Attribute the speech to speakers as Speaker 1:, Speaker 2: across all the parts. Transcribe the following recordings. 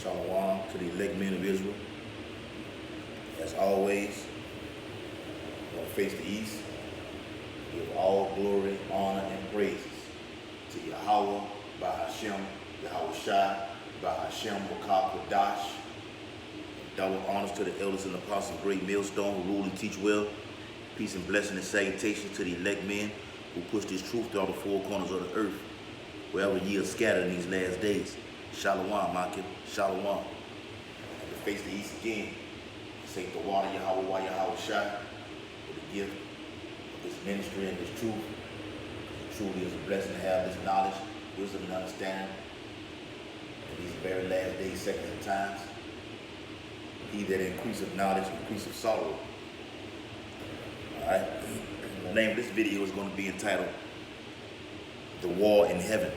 Speaker 1: Shalom to the elect men of Israel. As always, we're going to face the east. Give all glory, honor, and praises to Yahweh, Bahashem, Yahweh Shai, Bahashem, Wakah, Kodash. Double honors to the elders and apostles of Great Millstone who rule and teach well. Peace and blessing and salutation to the elect men who push this truth to all the four corners of the earth, wherever ye are scattered in these last days. Shalom, Makim. Shalom. And to face the east again, say the water, Yahweh, Yahweh Shai, for the gift of this ministry and this truth. It truly is a blessing to have this knowledge, wisdom, and understanding in these very last days, seconds, and times. He that increaseth knowledge, increaseth sorrow. Alright? The name of this video is going to be entitled The War in Heaven.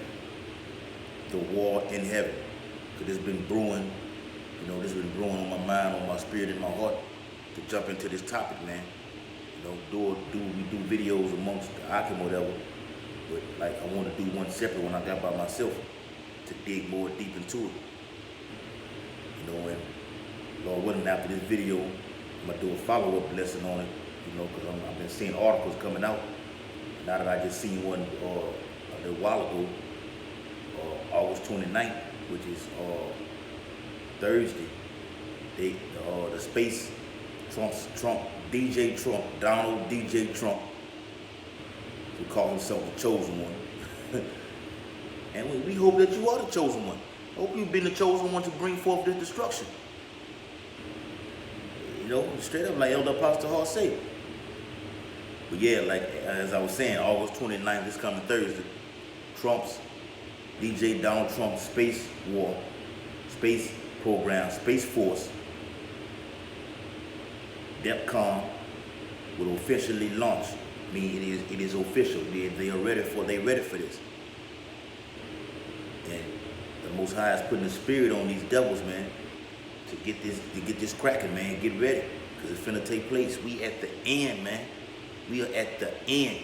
Speaker 1: The War in Heaven. Because it's been brewing, this has been brewing on my mind, on my spirit, and my heart to jump into this topic, man. We do videos amongst the Akim or whatever, but like I want to do one separate when I got by myself to dig more deep into it. And Lord willing, after this video, I'm going to do a follow-up lesson on it, because I've been seeing articles coming out. Now that I just seen one a little while ago, August 29th, which is Thursday, the space, DJ Trump, Donald DJ Trump, who call himself the chosen one. And we hope that you are the chosen one. Hope you've been the chosen one to bring forth this destruction. Straight up like Elder Apostle Hall said. But yeah, like as I was saying, August 29th, this coming Thursday, DJ Donald Trump's space war, space program, Space Force, DEFCON will officially launch. I mean, it is official. They are ready for this. And the Most High is putting the spirit on these devils, man, to get this cracking, man. Get ready, because it's finna take place. We at the end, man. We are at the end.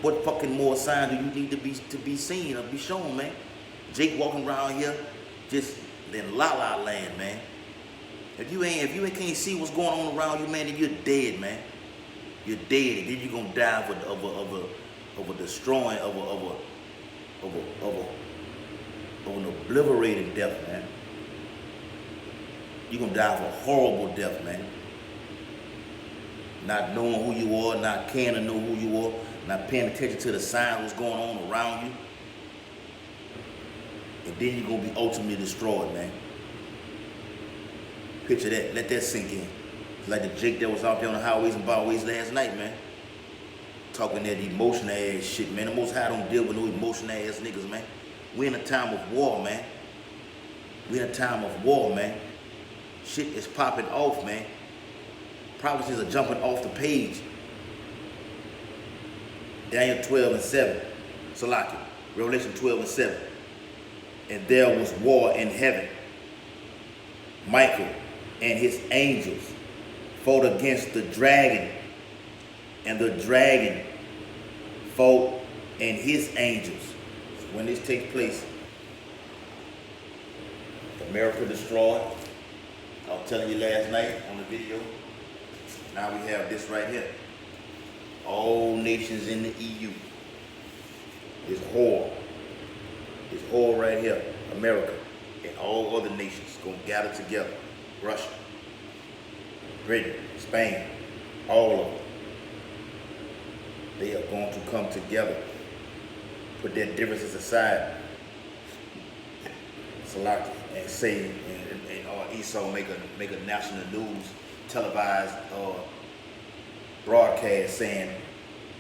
Speaker 1: What fucking more sign do you need to be seen or be shown, man? Jake walking around here just in la la land, man. If you can't see what's going on around you, man, then you're dead, man. You're dead, and then you're gonna die of a destroying of an obliterating death, man. You're gonna die of a horrible death, man. Not knowing who you are, not caring to know who you are, not paying attention to the signs, what's going on around you. And then you're gonna be ultimately destroyed, man. Picture that, let that sink in. It's like the Jake that was out there on the highways and byways last night, man. Talking that emotional ass shit, man. The Most High don't deal with no emotional ass niggas, man. We're in a time of war, man. We're in a time of war, man. Shit is popping off, man. Prophecies are jumping off the page. Daniel 12:7. Salaki. Revelation 12:7. And there was war in heaven. Michael and his angels fought against the dragon. And the dragon fought and his angels. So when this takes place, America destroyed. I was telling you last night on the video. Now we have this right here. All nations in the EU. This whore right here, America, and all other nations gonna gather together. Russia, Britain, Spain, all of them. They are going to come together, put their differences aside, select and say, and Esau make a national news televised broadcast saying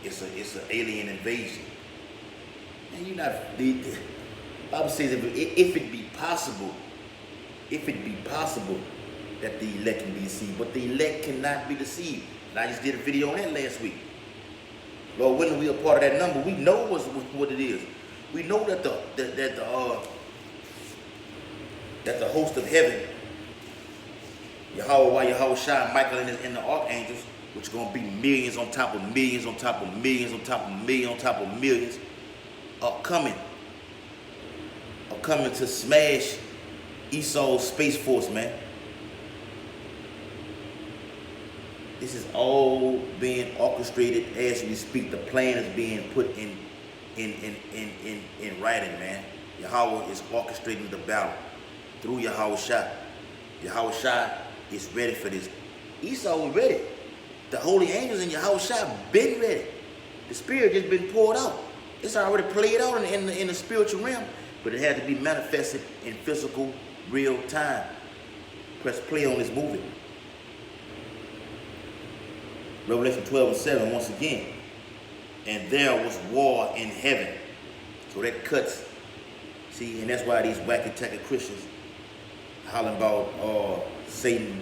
Speaker 1: it's an alien invasion. And the Bible says if it be possible that the elect can be deceived, but the elect cannot be deceived. And I just did a video on that last week. Lord willing, we are part of that number. We know what it is. We know that the host of heaven, Yahweh, Yahweh Shai, Michael, and the archangels, which are going to be millions on top of millions on top of millions on top of millions on top of millions, are coming to smash Esau's Space Force, man. This is all being orchestrated as we speak. The plan is being put in writing, man. Yahweh is orchestrating the battle through Yahweh Shai. Yahweh Shai is ready for this. Esau was ready. The holy angels in Yahweh Shai been ready. The spirit just been poured out. It's already played out in the spiritual realm, but it had to be manifested in physical, real time. Press play on this movie. Revelation 12:7, once again. And there was war in heaven. So that cuts. See, and that's why these wacky-tacky Christians hollering about Satan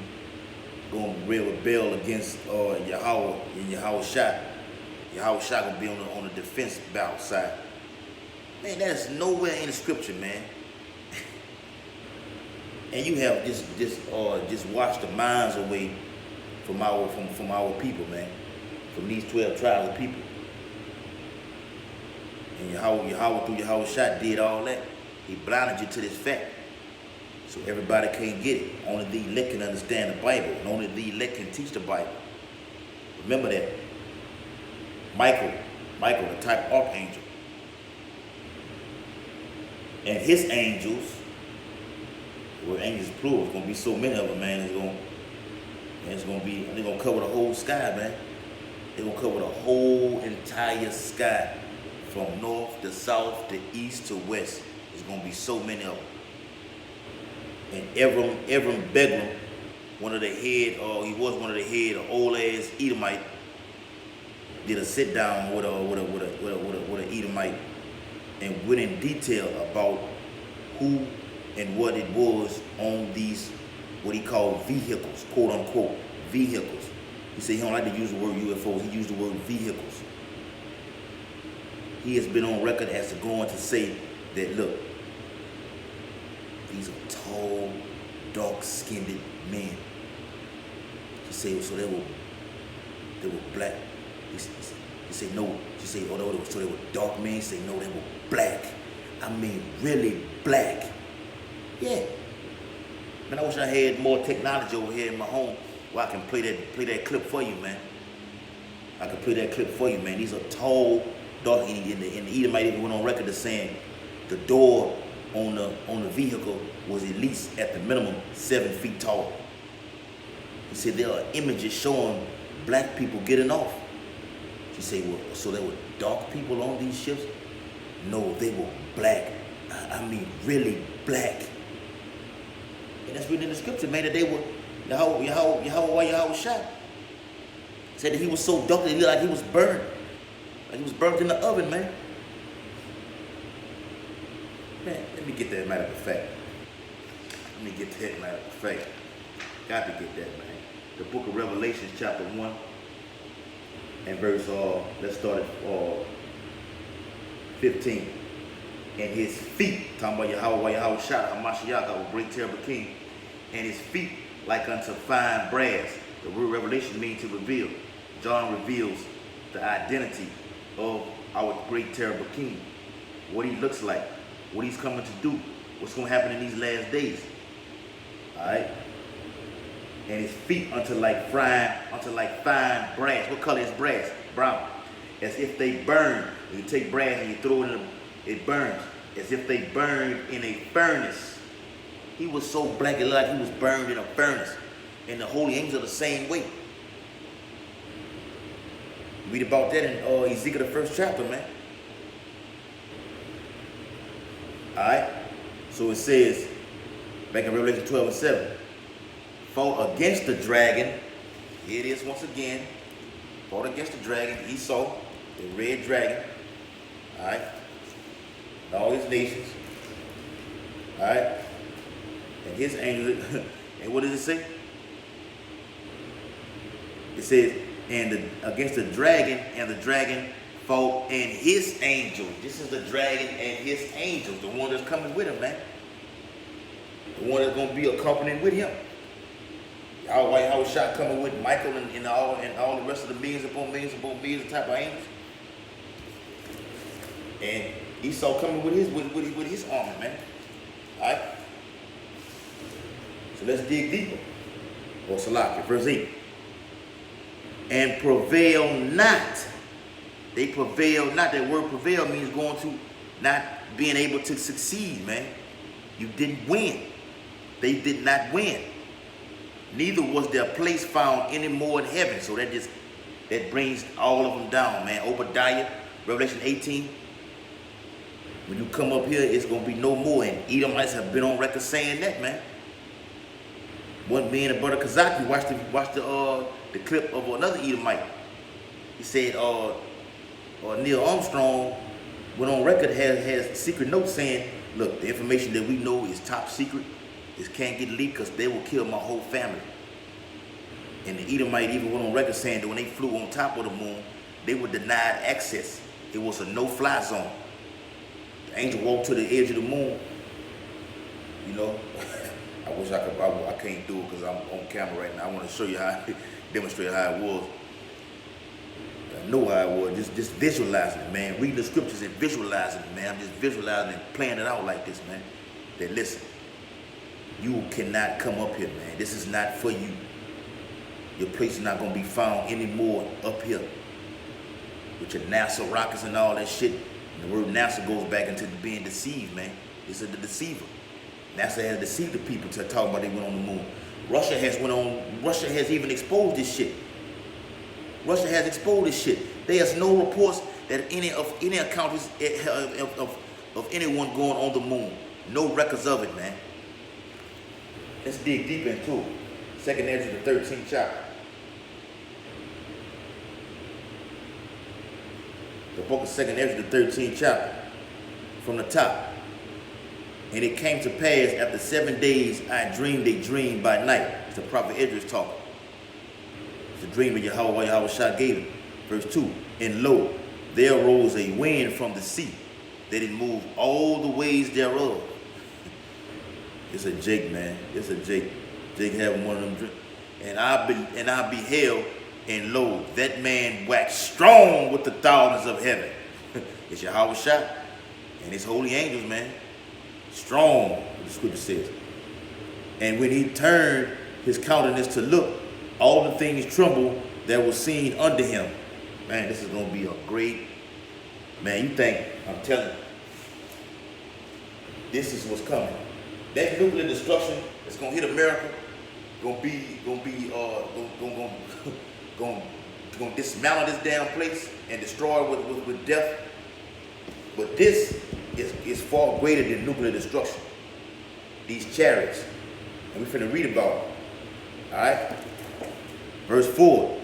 Speaker 1: going to rebel against Yahweh and Yahweh Shai. Yahweh Shai going to be on the defense battle side. Man, that is nowhere in the scripture, man. And you have just washed the minds away from our people, man. From these 12 tribes of people. And Yahweh through Yahweh Shai did all that. He blinded you to this fact. So everybody can't get it. Only the elect can understand the Bible. And only the elect can teach the Bible. Remember that. Michael, the type archangel. And his angels, well, angels plural, there's gonna be so many of them, man. They're gonna cover the whole sky, man. They're gonna cover the whole entire sky. From north to south to east to west. There's gonna be so many of them. And Ephraim Beglam, he was one of the head, an old ass Edomite, did a sit down with an Edomite and went in detail about who and what it was on these, what he called vehicles, quote unquote, vehicles. He said he don't like to use the word UFOs, he used the word vehicles. He has been on record as going to say that, look, these are tall, dark-skinned men. He said, so they were black. He said, no. She said, oh, so they were dark men. He said, no, they were black. I mean, really black. Yeah. Man, I wish I had more technology over here in my home where I can play that clip for you, man. I can play that clip for you, man. These are tall, dark, and the Edomite even went on record as saying the door on the vehicle was at least at the minimum 7 feet tall. He said there are images showing black people getting off. She said, well, so there were dark people on these ships? No, they were black. I mean, really black. And that's written in the scripture, man, that they were Yahweh Shai. Said that he was so dark that he looked like he was burned. Like he was burnt in the oven, man. Man, let me get that matter of fact. Let me get that matter of fact. Got to get that, man. The book of Revelation, chapter 1, and verse, let's start at 15. And his feet, talking about Yahweh Shai, Hamashiach, our great terrible king, and his feet like unto fine brass. The word revelation means to reveal. John reveals the identity of our great terrible king, what he looks like, what he's coming to do, what's going to happen in these last days. All right? And his feet unto like fine brass. What color is brass? Brown. As if they burn. You take brass and you throw it in it burns. As if they burned in a furnace. He was so black it looked like he was burned in a furnace. And the holy angels are the same way. Read about that in Ezekiel, the 1st chapter, man. Alright? So it says, back in Revelation 12:7, fought against the dragon. Here it is once again. Fought against the dragon, Esau, the red dragon. Alright? And all his nations. Alright? And his angels. And what does it say? It says, against the dragon, and the dragon fought and his angels. This is the dragon and his angels, the one that's coming with him, man. The one that's going to be accompanying with him. Yahweh Shai coming with Michael and all the rest of the millions upon millions of type of angels. And Esau coming with his army, man. Alright? So let's dig deeper. Or Salaki, verse 8. And prevail not. They prevail not. That word prevail means going to not being able to succeed, man. You didn't win. They did not win. Neither was their place found any more in heaven. So that brings all of them down, man. Obadiah, Revelation 18. When you come up here, it's gonna be no more. And Edomites have been on record saying that, man. One man and brother Kazaki watched the clip of another Edomite. He said Neil Armstrong went on record, has secret notes saying, look, the information that we know is top secret. This can't get leaked because they will kill my whole family. And the Edomite even went on record saying that when they flew on top of the moon, they were denied access. It was a no-fly zone. The angel walked to the edge of the moon. You know, I wish I could, I can't do it because I'm on camera right now. I want to show you how, demonstrate how it was. I know how it was, just visualizing it, man. Reading the scriptures and visualizing it, man. I'm just visualizing and playing it out like this, man. That listen, you cannot come up here, man. This is not for you. Your place is not going to be found anymore up here. With your NASA rockets and all that shit. And the word NASA goes back into being deceived, man. This is the deceiver. NASA has deceived the people to talk about they went on the moon. Russia has even exposed this shit. Russia has exposed this shit. There's no reports that any account of anyone going on the moon. No records of it, man. Let's dig deep into it. 2nd Ezra, the 13th chapter. The book of 2nd Ezra, the 13th chapter. From the top. And it came to pass after 7 days I dreamed a dream by night. It's the prophet Idris talking. It's a dream of Yahweh Shah gave him. Verse 2. And lo, there arose a wind from the sea that it moved all the ways thereof. It's a Jake, man. It's a Jake. Jake having one of them dreams. And I beheld, and lo, that man waxed strong with the thousands of heaven. It's Yahweh Shah and his holy angels, man. Strong, what the scripture says. And when he turned his countenance to look, all the things trembled that were seen under him. Man, this is going to be a great, man, you think, I'm telling you, this is what's coming. That nuclear destruction that's going to hit America, going to dismantle this damn place and destroy it with death. But this is far greater than nuclear destruction. These chariots. And we're finna read about it. Alright? Verse 4.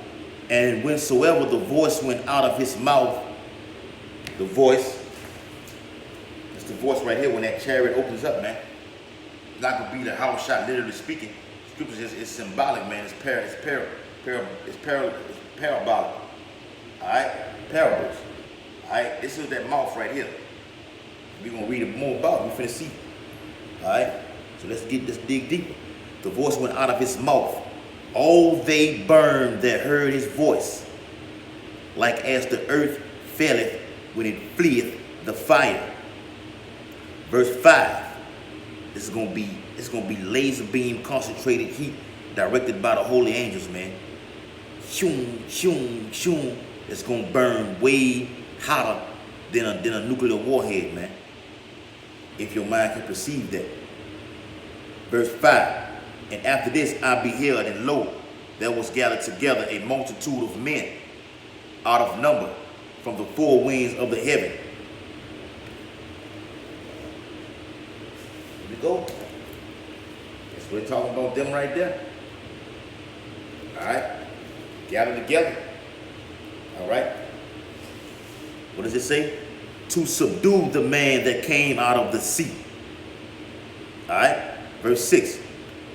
Speaker 1: And whensoever the voice went out of his mouth, the voice, it's the voice right here when that chariot opens up, man. It's not gonna be the house shot, literally speaking. Scripture is symbolic, man. It's parabolic. Alright? Parables. Alright? This is that mouth right here. We're gonna read more about it. We're finna see. Alright? So let's dig deeper. The voice went out of his mouth. All they burned that heard his voice, like as the earth faileth when it fleeth the fire. Verse 5. It's gonna be laser beam concentrated heat directed by the holy angels, man. Shoom, shoom, shoom. It's gonna burn way hotter than a nuclear warhead, man. If your mind can perceive that. Verse 5. And after this I beheld, and lo, there was gathered together a multitude of men out of number from the four winds of the heaven. Here we go. That's what we're talking about, them right there. Alright. Gathered together. Alright. What does it say? To subdue the man that came out of the sea. Alright. Verse 6.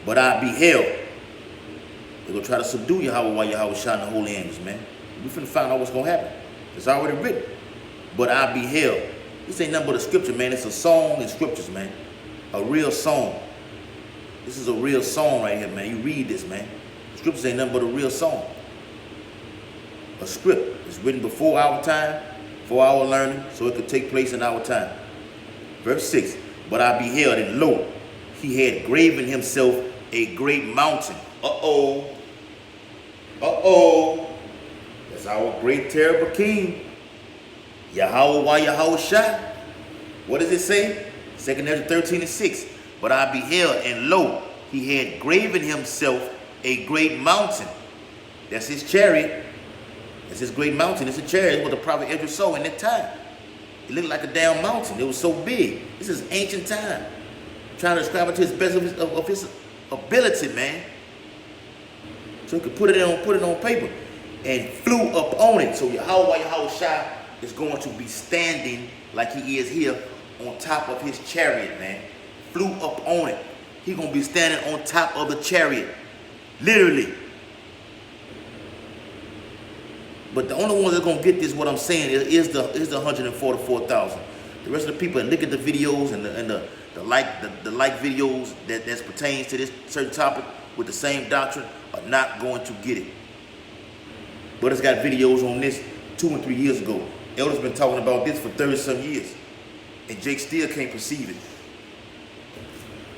Speaker 1: But I beheld. They're going to try to subdue Yahweh while Yahweh shot the holy angels, man. We're finna find out what's going to happen. It's already written. But I beheld. This ain't nothing but a scripture, man. It's a song in scriptures, man. A real song. This is a real song right here, man. You read this, man. The scriptures ain't nothing but a real song. A script. It's written before our time, for our learning, so it could take place in our time. Verse 6. But I beheld, and lo, he had graven himself a great mountain. Uh-oh. Uh-oh. That's our great terrible king. Yahweh Shai. What does it say? 2 Ezra 13:6. But I beheld, and lo, he had graven himself a great mountain. That's his chariot. That's his great mountain. It's a chariot. It's what the prophet Ezra saw in that time. It looked like a damn mountain. It was so big. This is ancient time. Trying to describe it to his best of his ability, man. So he could put it on paper. And flew up on it. So Yahweh Shai is going to be standing like he is here on top of his chariot, man. Flew up on it. He's going to be standing on top of the chariot. Literally. But the only ones that are going to get this, what I'm saying, is the 144,000. The rest of the people that look at the videos and the like videos that pertains to this certain topic with the same doctrine are not going to get it. But it's got videos on this 2 and 3 years ago. Elder's been talking about this for 30-some years. And Jake still can't perceive it.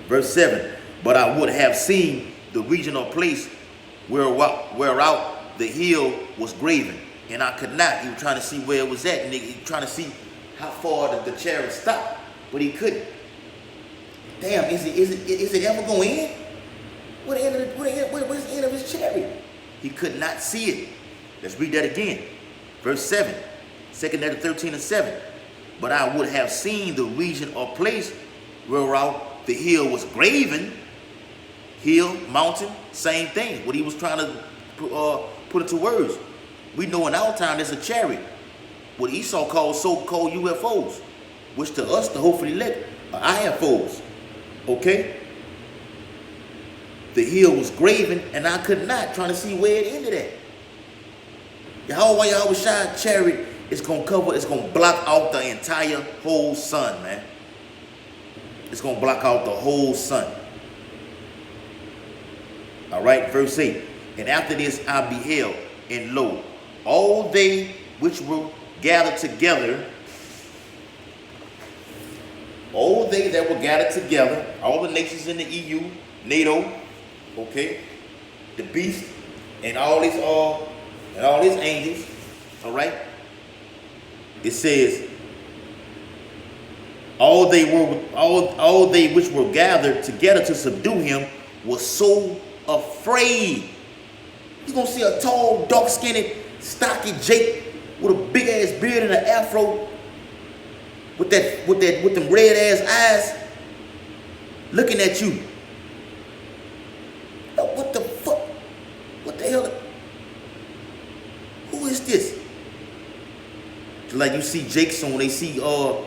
Speaker 1: Verse 7. But I would have seen the regional place whereout the hill was graven. And I could not. He was trying to see where it was at. And he was trying to see how far the chariot stopped. But he couldn't. Damn, is it ever going in? What's the end of his chariot? He could not see it. Let's read that again. Verse 7. 2 Ezra 13:7. But I would have seen the region or place whereout the hill was graven. Hill, mountain, same thing. What he was trying to put into words. We know in our time there's a chariot. What Esau called so-called UFOs. Which to us, the hopefully elect, are IFOs. Okay? The hill was graven and I could not, trying to see where it ended at. Yahweh Shai chariot is going to cover, it's going to block out the entire whole sun, man. It's going to block out the whole sun. All right, verse 8. And after this I beheld, and lo, all they which were gathered together, all they that were gathered together, all the nations in the EU, NATO, okay, the beast, and all these angels, all right. It says, all they which were gathered together to subdue him was so afraid. You're gonna see a tall, dark-skinned, stocky Jake with a big ass beard and an afro, with them red ass eyes, looking at you. What the fuck? What the hell? Who is this? Like you see Jakes when they see the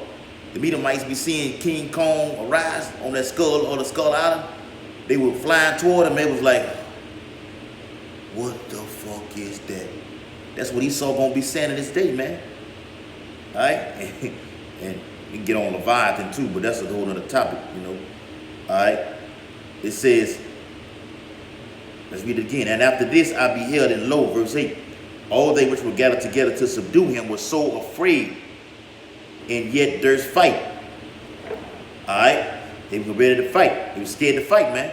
Speaker 1: Edomites be seeing King Kong arise on that skull or the Skull Island. They were flying toward him. They was like, what the fuck is that? That's what Esau gonna be saying in this day, man. All right, and we can get on Leviathan too, but that's a whole other topic, you know. All right, it says, let's read it again. And after this I beheld, and lo, verse 8, all they which were gathered together to subdue him were so afraid, and yet there's fight. All right, they were ready to fight. They were scared to fight, man.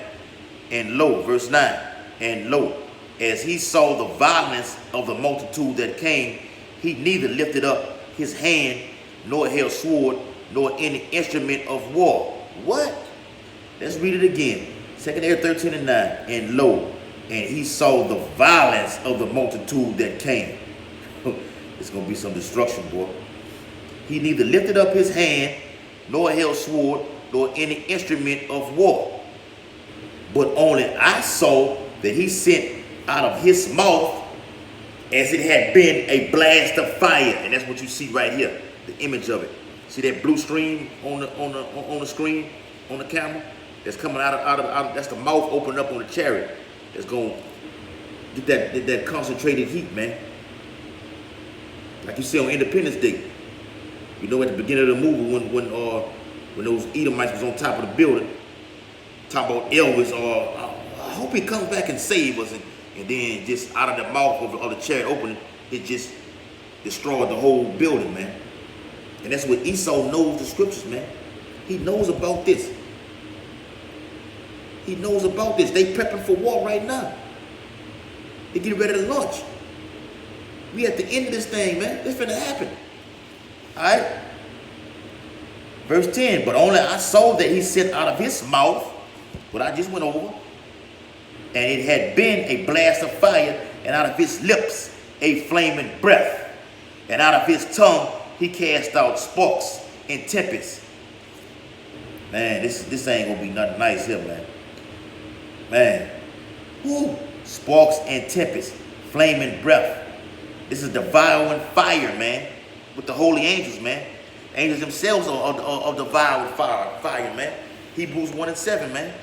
Speaker 1: And lo, verse 9, and lo, as he saw the violence of the multitude that came, he neither lifted up his hand, nor held sword, nor any instrument of war. What? Let's read it again. 2 Ezra 13:9. And lo, and he saw the violence of the multitude that came. It's going to be some destruction, boy. He neither lifted up his hand, nor held sword, nor any instrument of war. But only I saw that he sent out of his mouth as it had been a blast of fire. And that's what you see right here, the image of it. See that blue stream on the screen, on the camera? That's coming out of that's the mouth opening up on the chariot. That's going to get that concentrated heat, man. Like you see on Independence Day. You know, at the beginning of the movie when those Edomites was on top of the building, talk about Elvis, I hope he comes back and save us. And then just out of the mouth of the chariot opening, it just destroyed the whole building, man. And that's what Esau knows the scriptures, man. He knows about this. He knows about this. They prepping for war right now. They getting ready to launch. We at the end of this thing, man. It's finna happen. All right? Verse 10, but only I saw that he sent out of his mouth what I just went over, and it had been a blast of fire, and out of his lips a flaming breath, and out of his tongue he cast out sparks and tempests. Man, this ain't gonna be nothing nice here, man. Man, whoo, sparks and tempests, flaming breath. This is devouring fire, man, with the holy angels, man. Angels themselves are devoured with fire, man. Hebrews 1:7, man.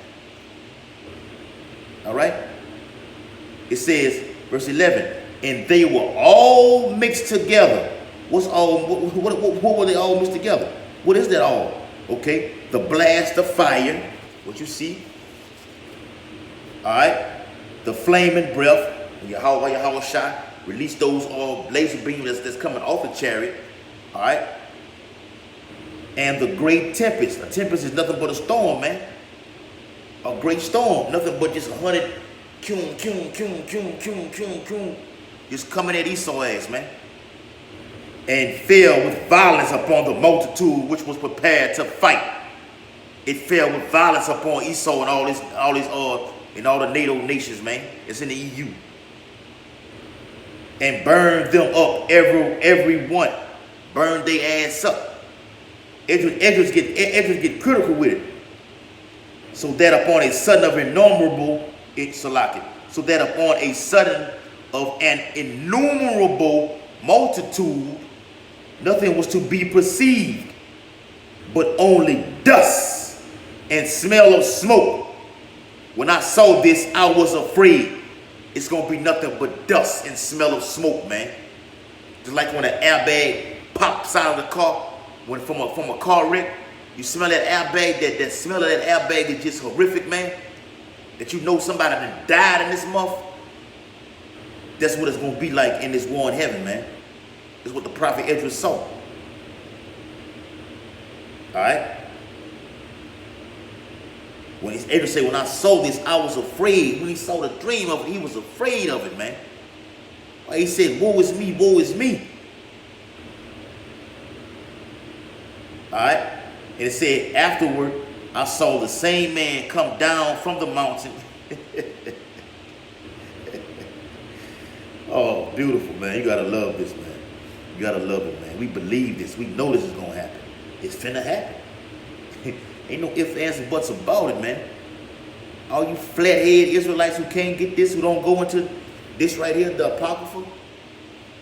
Speaker 1: All right? It says, verse 11, and they were all mixed together. What were they all mixed together? What is that all? Okay, the blast of fire, what you see. All right, the flaming breath, Yahweh shot, release those laser beams that's coming off the chariot. All right, and the great tempest. A tempest is nothing but a storm, man. A great storm, nothing but just 100 just coming at Esau's ass, man. And fell with violence upon the multitude which was prepared to fight. It fell with violence upon Esau and all the NATO nations, man. It's in the EU. And burned them up, every one. Burned their ass up. Edges get critical with it. So that upon a sudden of innumerable, so that upon a sudden of an innumerable multitude, nothing was to be perceived, but only dust and smell of smoke. When I saw this, I was afraid. It's going to be nothing but dust and smell of smoke, man. Just like when an airbag pops out of the car, from a car wreck, you smell that airbag, that smell of that airbag is just horrific, man. That you know somebody that died in this month. That's what it's going to be like in this war in heaven, man. That's what the prophet Esdras saw. All right? When Esdras said, when I saw this, I was afraid. When he saw the dream of it, he was afraid of it, man. He said, woe is me, woe is me. All right? And it said, afterward, I saw the same man come down from the mountain. Oh, beautiful, man. You got to love this, man. You got to love it, man. We believe this. We know this is going to happen. It's finna happen. Ain't no ifs, ands, and buts about it, man. All you flathead Israelites who can't get this, who don't go into this right here, the Apocrypha,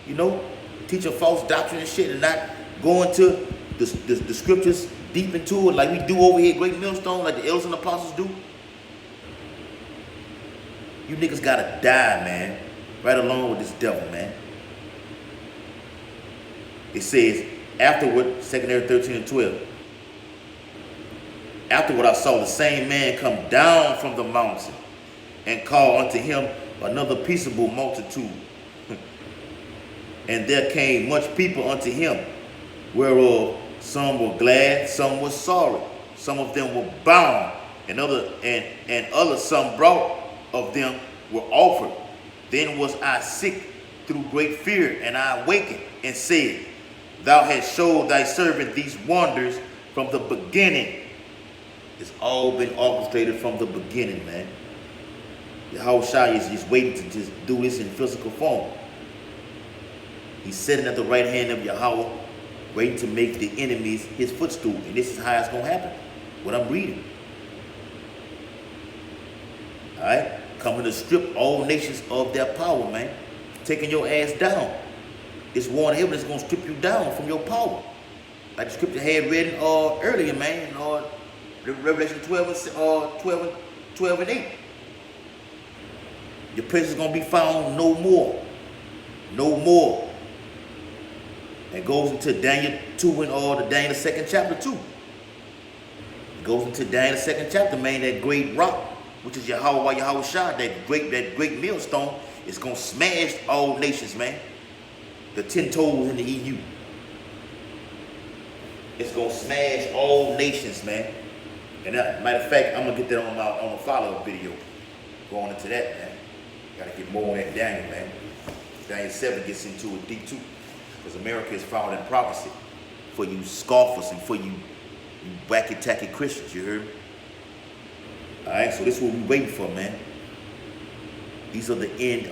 Speaker 1: you know, teach a false doctrine and shit and not go into the scriptures deep into it like we do over here at Great Millstone, like the elders and apostles do. You niggas gotta die, man. Right along with this devil, man. It says, afterward, 2 Kings 13 and 12. Afterward, I saw the same man come down from the mountain and call unto him another peaceable multitude. And there came much people unto him, whereof some were glad, some were sorry. Some of them were bound, and others some brought of them were offered. Then was I sick through great fear, and I awakened and said, Thou hast showed thy servant these wonders from the beginning. It's all been orchestrated from the beginning, man. Yahweh is just waiting to just do this in physical form. He's sitting at the right hand of Yahweh, waiting to make the enemies his footstool. And this is how it's going to happen, what I'm reading. All right? Coming to strip all nations of their power, man. Taking your ass down. This war in heaven is going to strip you down from your power. Like the scripture had read earlier, man, or Revelation 12 and 8. Your place is going to be found no more. No more. And goes into Daniel 2 and the Daniel 2nd chapter 2. It goes into Daniel 2nd chapter, man, that great rock, which is Yahweh Shah, that great millstone, is going to smash all nations, man. The 10 toes in the EU. It's going to smash all nations, man. And matter of fact, I'm gonna get that on a follow-up video. Going into that, man. Gotta get more on that Daniel, man. Daniel 7 gets into it deep too. Because America is found in prophecy. For you scoffers and for you wacky-tacky Christians, you heard me? Alright, so this is what we waiting for, man. This is the end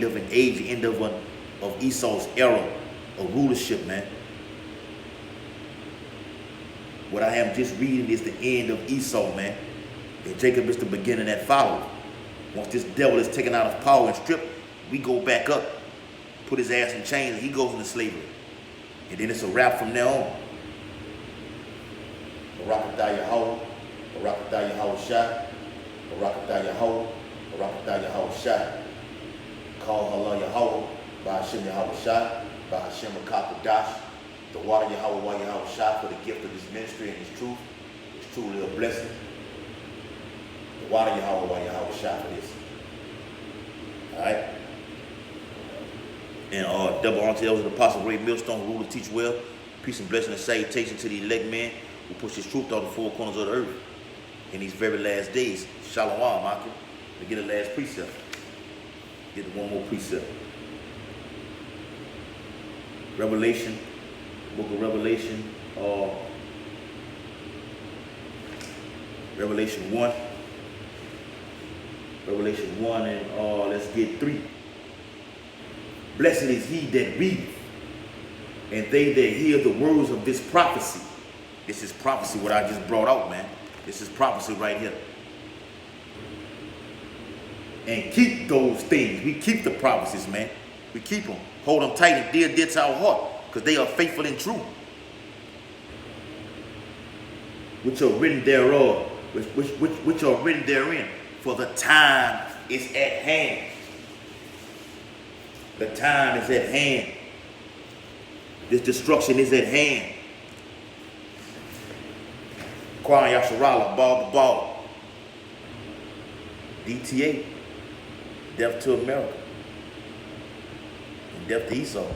Speaker 1: of an age, the end of Esau's era of rulership, man. What I am just reading is the end of Esau, man. And Jacob is the beginning that follows. Once this devil is taken out of power and stripped, we go back up, put his ass in chains, and he goes into slavery. And then it's a wrap from there on. Barakatah Yahweh, Barakatah Yahweh Shah, Barakatah Yahweh, Barakatah Yahweh Shah. Call Allah Yahweh, by Hashem Yahweh Shah, by Hashem Rakakadash. The water Yahweh, Yahweh Shah for the gift of his ministry and his truth. It's truly a blessing. The water Yahweh, Yahweh Shah for this. Alright? And double honor to those of the Apostle Ray Millstone, who rule and teach well. Peace and blessing and salutation to the elect man who push his truth out the four corners of the earth in these very last days. Shalom, Michael. We get the last precept. Get the one more precept. Revelation, book of Revelation, Revelation 1. Revelation 1 and let's get 3. Blessed is he that readeth, and they that hear the words of this prophecy. This is prophecy, what I just brought out, man. This is prophecy right here. And keep those things. We keep the prophecies, man. We keep them. Hold them tight and dear to our heart, because they are faithful and true. Which are written thereof, which are written therein, for the time is at hand. The time is at hand. This destruction is at hand. Kwame Yasharala, ball. DTA, death to America, and death to Esau.